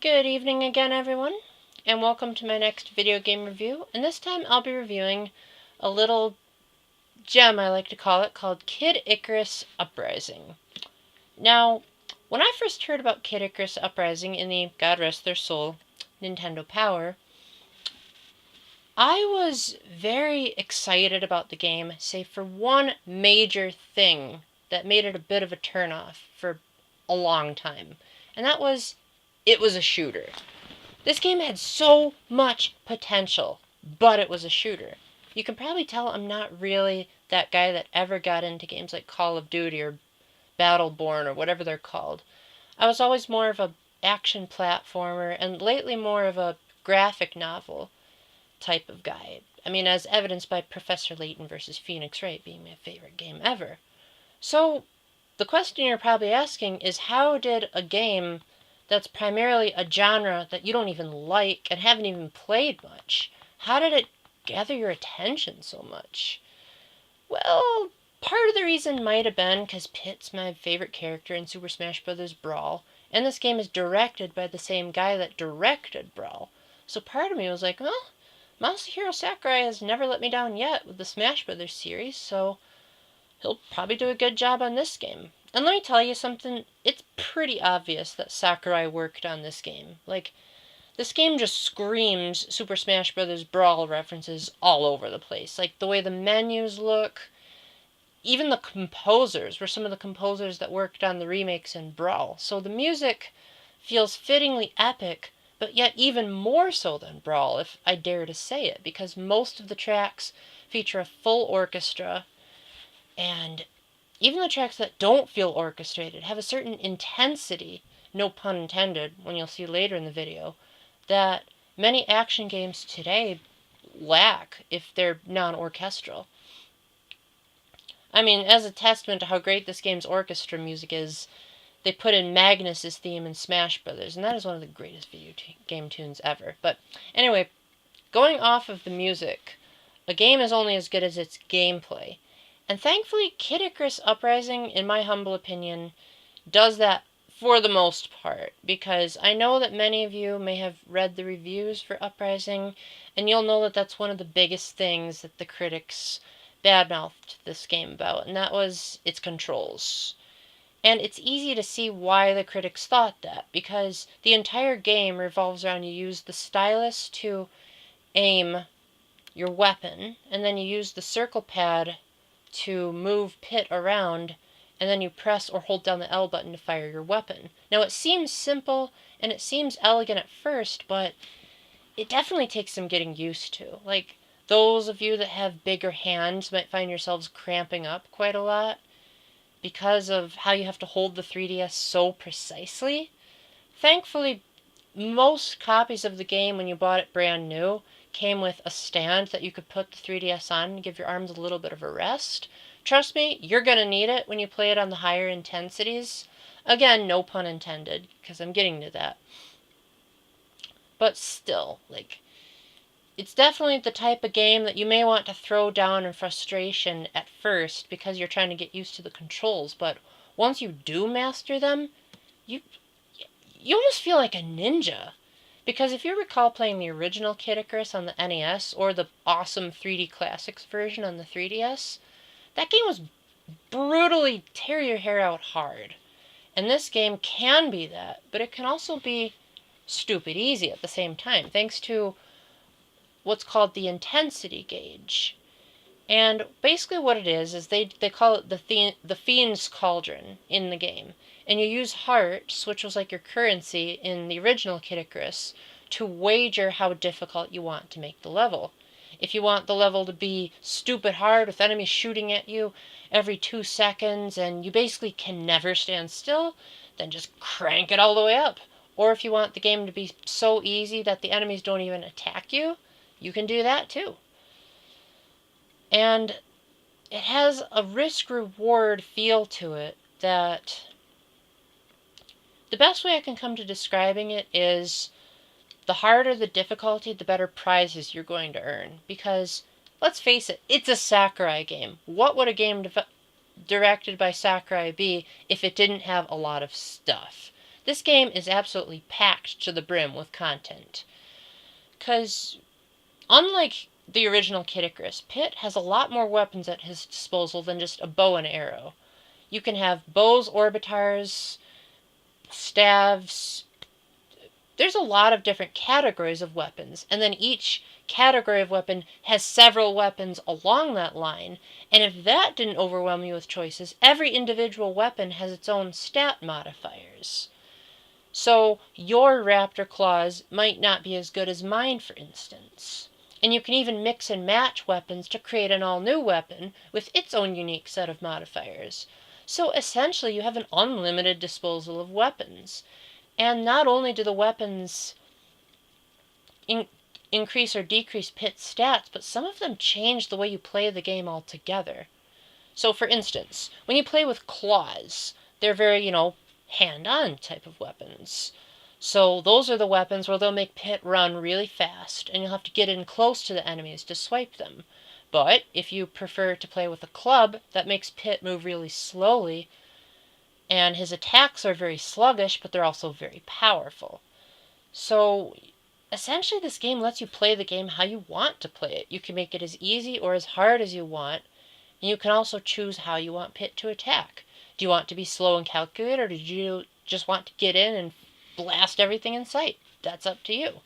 Good evening again, everyone, and welcome to my next video game review. And this time I'll be reviewing a little gem, I like to call it, called Kid Icarus Uprising. Now, when I first heard about Kid Icarus Uprising in the, God rest their soul, Nintendo Power, I was very excited about the game, save for one major thing that made it a bit of a turnoff for a long time. And that was, it was a shooter. This game had so much potential, but it was a shooter. You can probably tell I'm not really that guy that ever got into games like Call of Duty or Battleborn or whatever they're called. I was always more of a action platformer and lately more of a graphic novel type of guy. I mean, as evidenced by Professor Layton vs. Phoenix Wright being my favorite game ever. So, the question you're probably asking is how did a game that's primarily a genre that you don't even like and haven't even played much, how did it gather your attention so much? Well, part of the reason might have been because Pit's my favorite character in Super Smash Bros. Brawl, and this game is directed by the same guy that directed Brawl. So part of me was like, well, Masahiro Sakurai has never let me down yet with the Smash Bros. Series, so he'll probably do a good job on this game. And let me tell you something, it's pretty obvious that Sakurai worked on this game. Like, this game just screams Super Smash Bros. Brawl references all over the place. Like, the way the menus look, even the composers were some of the composers that worked on the remakes in Brawl. So the music feels fittingly epic, but yet even more so than Brawl, if I dare to say it, because most of the tracks feature a full orchestra, and even the tracks that don't feel orchestrated have a certain intensity, no pun intended, when you'll see later in the video, that many action games today lack if they're non-orchestral. I mean, as a testament to how great this game's orchestra music is, they put in Magnus' theme in Smash Brothers, and that is one of the greatest video game tunes ever. But anyway, going off of the music, a game is only as good as its gameplay. And thankfully, Kid Icarus Uprising, in my humble opinion, does that for the most part, because I know that many of you may have read the reviews for Uprising, and you'll know that that's one of the biggest things that the critics badmouthed this game about, and that was its controls. And it's easy to see why the critics thought that, because the entire game revolves around you use the stylus to aim your weapon, and then you use the circle pad to move Pit around, and then you press or hold down the L button to fire your weapon. Now it seems simple, and it seems elegant at first, but it definitely takes some getting used to. Like, those of you that have bigger hands might find yourselves cramping up quite a lot because of how you have to hold the 3DS so precisely. Thankfully, most copies of the game, when you bought it brand new, came with a stand that you could put the 3DS on and give your arms a little bit of a rest. Trust me, you're going to need it when you play it on the higher intensities. Again, no pun intended, because I'm getting to that. But still, like, it's definitely the type of game that you may want to throw down in frustration at first because you're trying to get used to the controls, but once you do master them, you almost feel like a ninja. Because if you recall playing the original Kid Icarus on the NES, or the awesome 3D Classics version on the 3DS, that game was brutally tear your hair out hard. And this game can be that, but it can also be stupid easy at the same time, thanks to what's called the intensity gauge. And basically what it is they call it the Fiend's Cauldron in the game. And you use hearts, which was like your currency in the original Kid Icarus, to wager how difficult you want to make the level. If you want the level to be stupid hard with enemies shooting at you every 2 seconds and you basically can never stand still, then just crank it all the way up. Or if you want the game to be so easy that the enemies don't even attack you, you can do that too. And it has a risk-reward feel to it that the best way I can come to describing it is the harder the difficulty, the better prizes you're going to earn. Because, let's face it, it's a Sakurai game. What would a game directed by Sakurai be if it didn't have a lot of stuff? This game is absolutely packed to the brim with content. Because, unlike the original Kid Icarus, Pit has a lot more weapons at his disposal than just a bow and arrow. You can have bows, orbitars, staves. There's a lot of different categories of weapons, and then each category of weapon has several weapons along that line, and if that didn't overwhelm you with choices, every individual weapon has its own stat modifiers. So your raptor claws might not be as good as mine, for instance. And you can even mix and match weapons to create an all-new weapon with its own unique set of modifiers. So essentially you have an unlimited disposal of weapons. And not only do the weapons increase or decrease Pit's stats, but some of them change the way you play the game altogether. So for instance, when you play with claws, they're very, hand-on type of weapons. So those are the weapons where they'll make Pit run really fast, and you'll have to get in close to the enemies to swipe them. But if you prefer to play with a club, that makes Pit move really slowly, and his attacks are very sluggish, but they're also very powerful. So essentially this game lets you play the game how you want to play it. You can make it as easy or as hard as you want, and you can also choose how you want Pit to attack. Do you want to be slow and calculated, or do you just want to get in and blast everything in sight? That's up to you.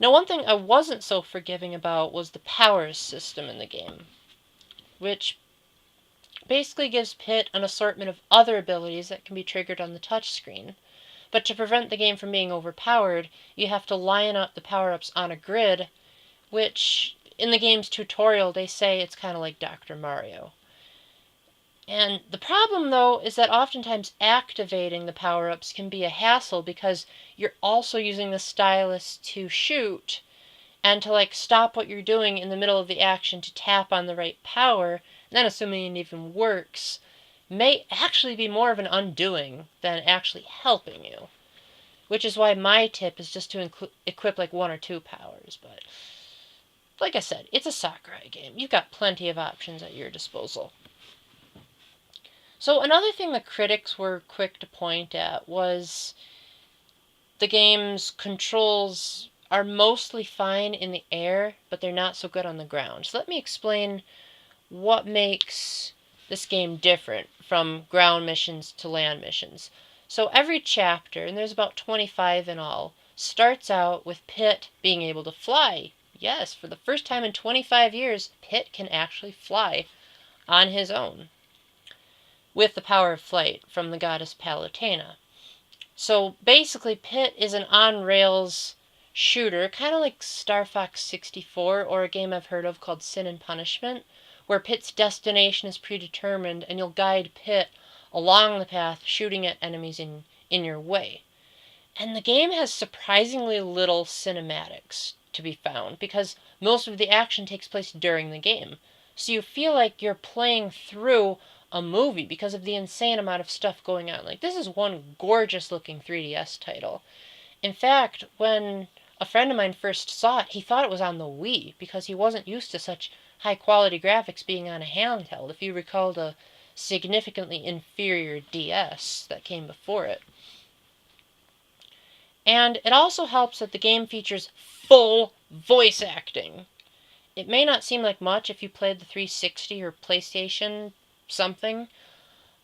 Now, one thing I wasn't so forgiving about was the powers system in the game, which basically gives Pit an assortment of other abilities that can be triggered on the touchscreen. But to prevent the game from being overpowered, you have to line up the power-ups on a grid, which in the game's tutorial they say it's kind of like Dr. Mario. And the problem, though, is that oftentimes activating the power-ups can be a hassle because you're also using the stylus to shoot, and to stop what you're doing in the middle of the action to tap on the right power, and then assuming it even works, may actually be more of an undoing than actually helping you. Which is why my tip is just to equip one or two powers, but like I said, it's a Sakurai game. You've got plenty of options at your disposal. So another thing the critics were quick to point at was the game's controls are mostly fine in the air, but they're not so good on the ground. So let me explain what makes this game different from ground missions to land missions. So every chapter, and there's about 25 in all, starts out with Pit being able to fly. Yes, for the first time in 25 years, Pit can actually fly on his own, with the power of flight from the goddess Palutena. So basically, Pit is an on-rails shooter, kind of like Star Fox 64 or a game I've heard of called Sin and Punishment, where Pit's destination is predetermined and you'll guide Pit along the path, shooting at enemies in your way. And the game has surprisingly little cinematics to be found, because most of the action takes place during the game. So you feel like you're playing through a movie because of the insane amount of stuff going on. This is one gorgeous looking 3DS title. In fact, when a friend of mine first saw it, he thought it was on the Wii because he wasn't used to such high quality graphics being on a handheld, if you recall the significantly inferior DS that came before it. And it also helps that the game features full voice acting. It may not seem like much if you played the 360 or PlayStation something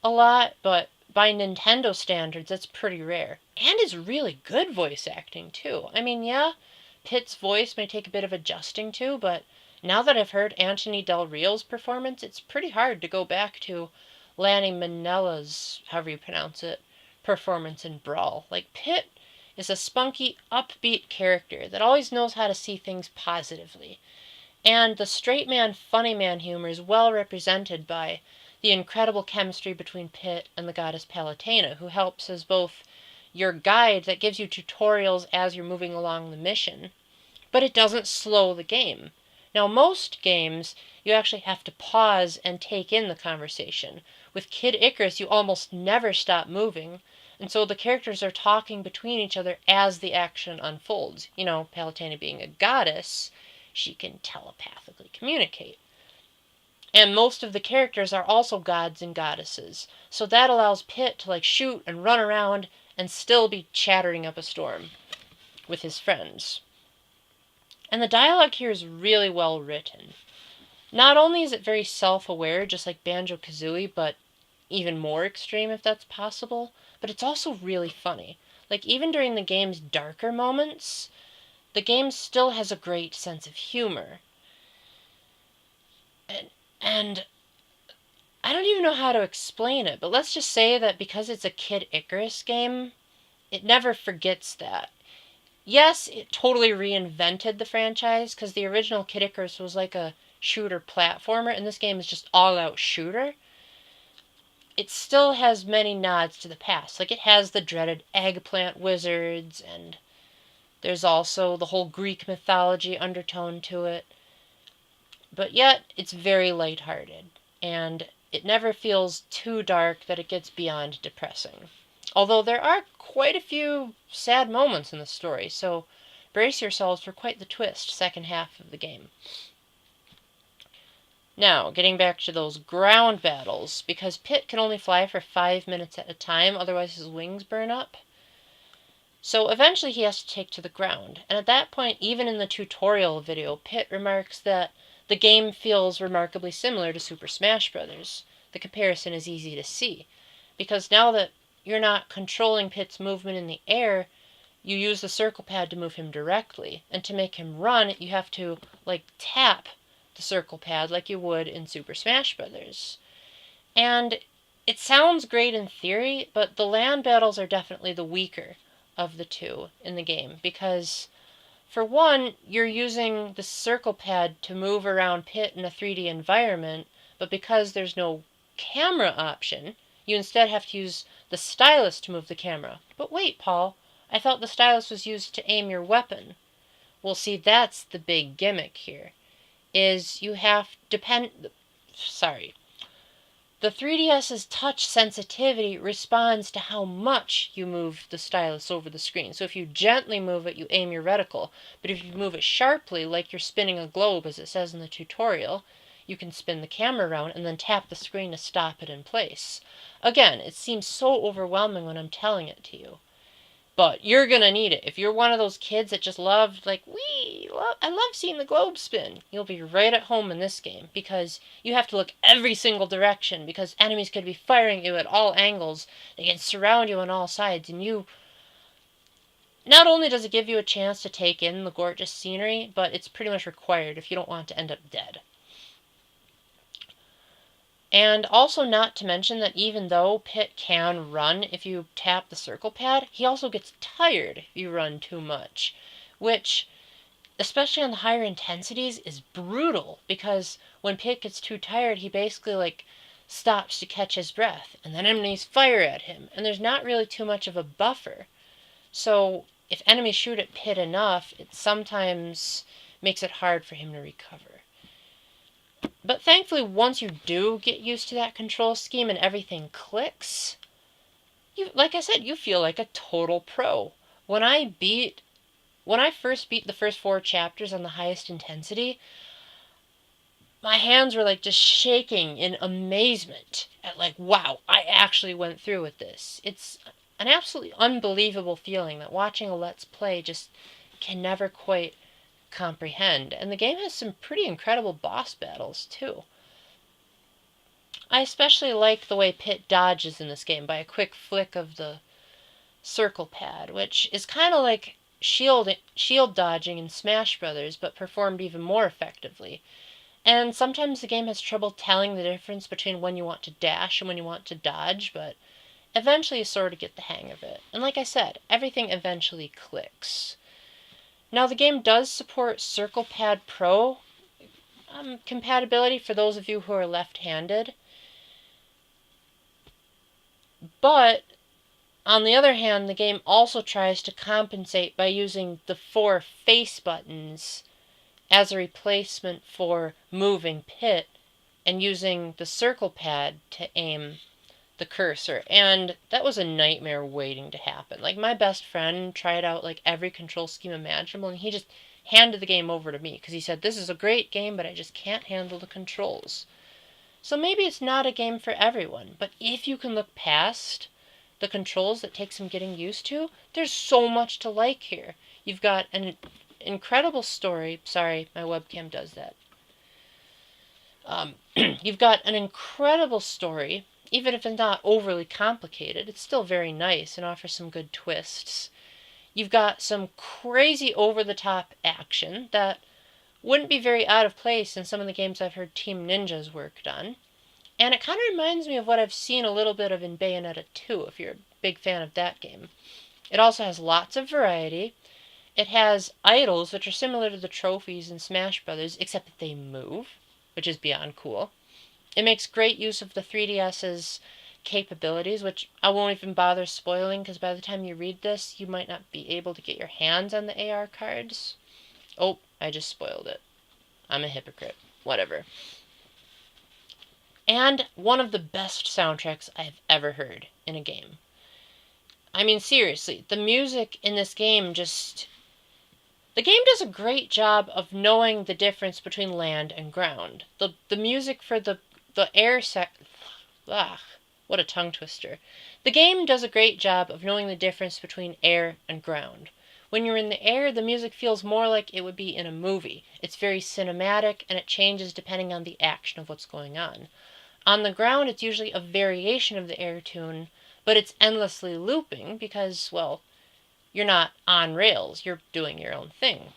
a lot, but by Nintendo standards, that's pretty rare. And it's really good voice acting, too. I mean, yeah, Pit's voice may take a bit of adjusting to, but now that I've heard Anthony Del Rio's performance, it's pretty hard to go back to Lanny Minella's, however you pronounce it, performance in Brawl. Pit is a spunky, upbeat character that always knows how to see things positively. And the straight man, funny man humor is well represented by the incredible chemistry between Pit and the goddess Palutena, who helps as both your guide that gives you tutorials as you're moving along the mission, but it doesn't slow the game. Now, most games, you actually have to pause and take in the conversation. With Kid Icarus, you almost never stop moving, and so the characters are talking between each other as the action unfolds. Palutena being a goddess, she can telepathically communicate. And most of the characters are also gods and goddesses, so that allows Pit to shoot and run around and still be chattering up a storm with his friends. And the dialogue here is really well written. Not only is it very self-aware, just like Banjo-Kazooie, but even more extreme if that's possible, but it's also really funny. Like, even during the game's darker moments, the game still has a great sense of humor. And I don't even know how to explain it, but let's just say that because it's a Kid Icarus game, it never forgets that. Yes, it totally reinvented the franchise, because the original Kid Icarus was like a shooter platformer, and this game is just all-out shooter. It still has many nods to the past. Like, it has the dreaded eggplant wizards, and there's also the whole Greek mythology undertone to it. But yet, it's very lighthearted, and it never feels too dark that it gets beyond depressing. Although there are quite a few sad moments in the story, so brace yourselves for quite the twist second half of the game. Now, getting back to those ground battles, because Pit can only fly for 5 minutes at a time, otherwise his wings burn up. So eventually he has to take to the ground, and at that point, even in the tutorial video, Pit remarks that the game feels remarkably similar to Super Smash Bros. The comparison is easy to see, because now that you're not controlling Pit's movement in the air, you use the circle pad to move him directly, and to make him run, you have to, like, tap the circle pad like you would in Super Smash Bros. And it sounds great in theory, but the land battles are definitely the weaker of the two in the game, because for one, you're using the circle pad to move around Pit in a 3D environment, but because there's no camera option, you instead have to use the stylus to move the camera. But wait, Paul, I thought the stylus was used to aim your weapon. Well, see, that's the big gimmick here. Is you have the 3DS's touch sensitivity responds to how much you move the stylus over the screen. So if you gently move it, you aim your reticle. But if you move it sharply, like you're spinning a globe, as it says in the tutorial, you can spin the camera around and then tap the screen to stop it in place. Again, it seems so overwhelming when I'm telling it to you. But you're gonna need it. If you're one of those kids that just loved, like, I love seeing the globe spin, you'll be right at home in this game, because you have to look every single direction, because enemies could be firing you at all angles. They can surround you on all sides, and you... Not only does it give you a chance to take in the gorgeous scenery, but it's pretty much required if you don't want to end up dead. And also, not to mention that even though Pit can run if you tap the circle pad, he also gets tired if you run too much, which, especially on the higher intensities, is brutal, because when Pit gets too tired, he basically, like, stops to catch his breath, and then enemies fire at him, and there's not really too much of a buffer. So if enemies shoot at Pit enough, it sometimes makes it hard for him to recover. But thankfully, once you do get used to that control scheme and everything clicks, like I said, you feel like a total pro. When I first beat the first 4 chapters on the highest intensity, my hands were like just shaking in amazement at, like, wow, I actually went through with this. It's an absolutely unbelievable feeling that watching a Let's Play just can never quite comprehend. And the game has some pretty incredible boss battles too. I especially like the way Pit dodges in this game by a quick flick of the circle pad, which is kind of like shield dodging in Smash Brothers, but performed even more effectively. And sometimes the game has trouble telling the difference between when you want to dash and when you want to dodge, but eventually you sort of get the hang of it. And like I said, everything eventually clicks. Now, the game does support Circle Pad Pro compatibility for those of you who are left-handed. But, on the other hand, the game also tries to compensate by using the 4 face buttons as a replacement for moving Pit, and using the circle pad to aim the cursor. And that was a nightmare waiting to happen. Like, my best friend tried out, like, every control scheme imaginable, and he just handed the game over to me, because he said, this is a great game, but I just can't handle the controls. So maybe it's not a game for everyone, but if you can look past the controls that take some getting used to. There's so much to like here. You've got an incredible story. Sorry, my webcam does that. You've got an incredible story, even if it's not overly complicated. It's still very nice and offers some good twists. You've got some crazy over-the-top action that wouldn't be very out of place in some of the games I've heard Team Ninja's worked on. And it kind of reminds me of what I've seen a little bit of in Bayonetta 2, if you're a big fan of that game. It also has lots of variety. It has idols, which are similar to the trophies in Smash Brothers, except that they move, which is beyond cool. It makes great use of the 3DS's capabilities, which I won't even bother spoiling, because by the time you read this, you might not be able to get your hands on the AR cards. Oh, I just spoiled it. I'm a hypocrite. Whatever. And one of the best soundtracks I've ever heard in a game. I mean, seriously, the music in this game just... The game does a great job of knowing the difference between land and ground. The music for the air what a tongue twister. The game does a great job of knowing the difference between air and ground. When you're in the air, the music feels more like it would be in a movie. It's very cinematic, and it changes depending on the action of what's going on. On the ground, it's usually a variation of the air tune, but it's endlessly looping because, well, you're not on rails, you're doing your own thing.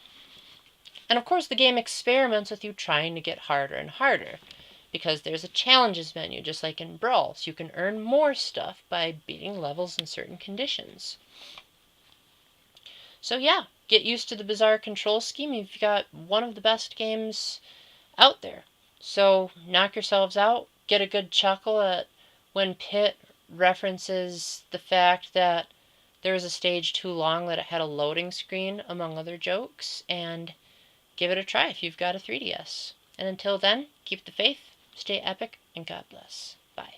And of course, the game experiments with you trying to get harder and harder, because there's a challenges menu, just like in Brawl, so you can earn more stuff by beating levels in certain conditions. So yeah, get used to the bizarre control scheme. You've got one of the best games out there. So knock yourselves out, get a good chuckle at when Pit references the fact that there was a stage too long that it had a loading screen, among other jokes, and give it a try if you've got a 3DS. And until then, keep the faith, stay epic, and God bless. Bye.